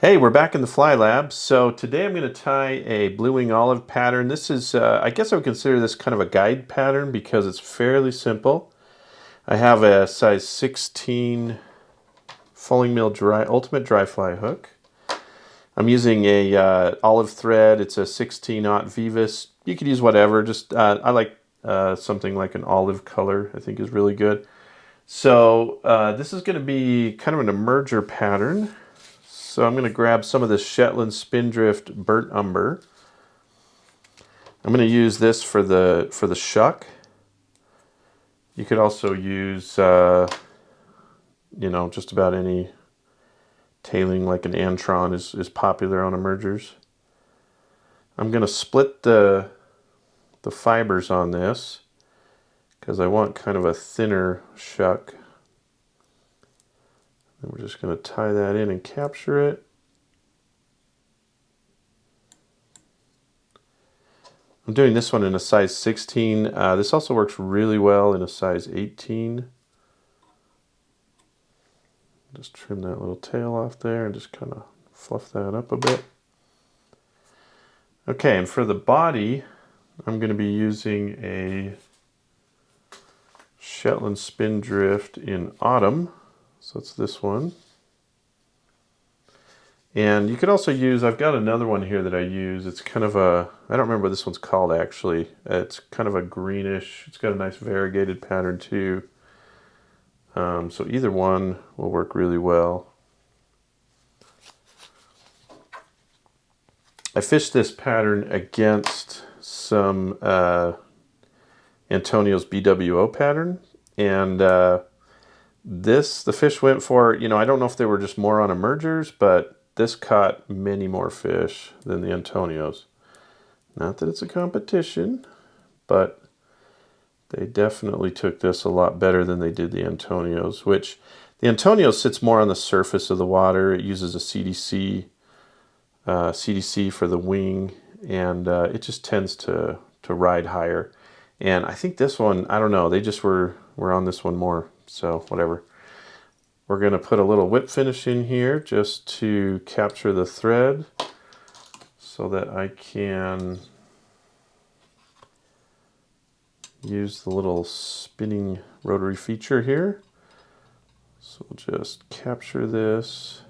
Hey, we're back in the Fly Lab. So today I'm going to tie a blue wing olive pattern. This is, I guess I would consider this kind of a guide pattern because it's fairly simple. I have a size 16 fulling mill ultimate dry fly hook. I'm using a olive thread. It's a 16-aught Vivus. You could use whatever. Just I like something like an olive color. I think is really good. So this is going to be kind of an emerger pattern. So I'm going to grab some of this Shetland Spindrift Burnt Umber. I'm going to use this for the shuck. You could also use, just about any tailing like an antron is popular on emergers. I'm going to split the fibers on this because I want kind of a thinner shuck. And we're just going to tie that in and capture it. I'm doing this one in a size 16. This also works really well in a size 18. Just trim that little tail off there and just kind of fluff that up a bit. Okay, and for the body, I'm going to be using a Shetland Spindrift in Autumn. So it's this one. And you could also use, I've got another one here that I use. It's kind of a, I don't remember what this one's called actually. It's kind of a greenish, it's got a nice variegated pattern too. So either one will work really well. I fished this pattern against some Antonio's BWO pattern. And the fish went for, I don't know if they were just more on emergers, but this caught many more fish than the Antonios. Not that it's a competition, but they definitely took this a lot better than they did the Antonios, which the Antonio sits more on the surface of the water. It uses a CDC for the wing, and it just tends to ride higher. And I think this one, I don't know, they just were on this one more, so whatever. We're going to put a little whip finish in here just to capture the thread so that I can use the little spinning rotary feature here. So we'll just capture this.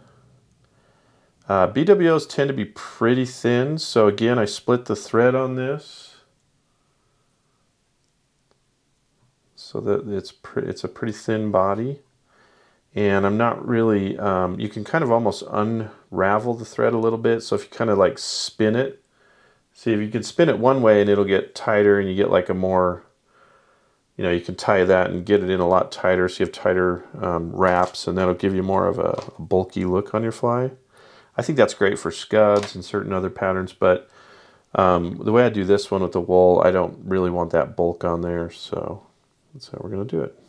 BWOs tend to be pretty thin, so again I split the thread on this so that it's a pretty thin body. And I'm not really, you can kind of almost unravel the thread a little bit. So if you kind of like spin it, see if you can spin it one way and it'll get tighter and you get like a more, you can tie that and get it in a lot tighter so you have tighter wraps, and that'll give you more of a bulky look on your fly. I think that's great for scuds and certain other patterns, but the way I do this one with the wool, I don't really want that bulk on there, so that's how we're going to do it.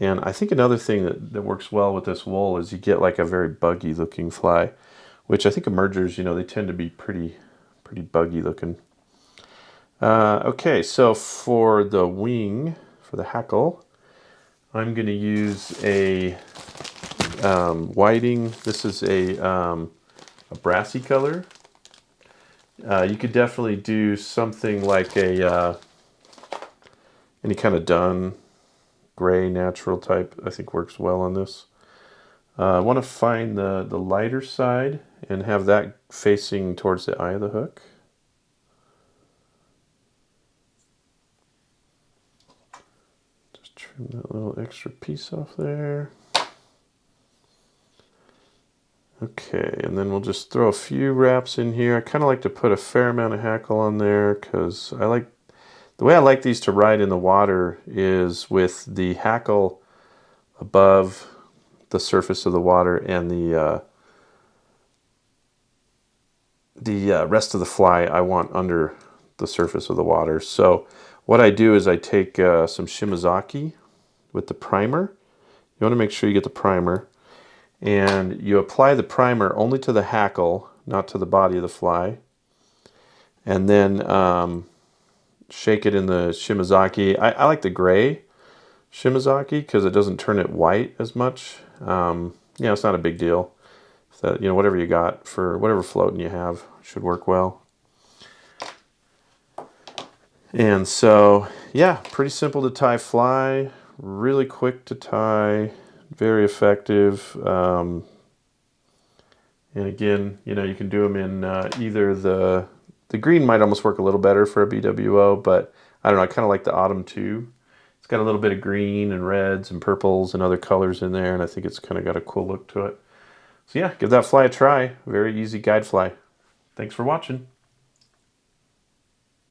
And I think another thing that works well with this wool is you get like a very buggy looking fly, which I think emergers, they tend to be pretty buggy looking. Okay, so for the wing, for the hackle, I'm going to use a whiting. This is a brassy color. You could definitely do something like a any kind of dun gray natural type. I think works well on this. I want to find the lighter side and have that facing towards the eye of the hook. Just trim that little extra piece off there. Okay, and then we'll just throw a few wraps in here. I kind of like to put a fair amount of hackle on there because the way I like these to ride in the water is with the hackle above the surface of the water and the rest of the fly I want under the surface of the water. So what I do is I take some Shimazaki with the primer. You want to make sure you get the primer. And you apply the primer only to the hackle, not to the body of the fly. And then shake it in the Shimazaki. I like the gray Shimazaki because it doesn't turn it white as much. it's not a big deal. That, whatever you got for whatever floating you have should work well. And so, yeah, pretty simple to tie fly, really quick to tie, very effective. And again, you can do them in either the green might almost work a little better for a BWO, but I don't know, I kind of like the autumn too. It's got a little bit of green and reds and purples and other colors in there, and I think it's kind of got a cool look to it. So yeah, give that fly a try. Very easy guide fly. Thanks for watching.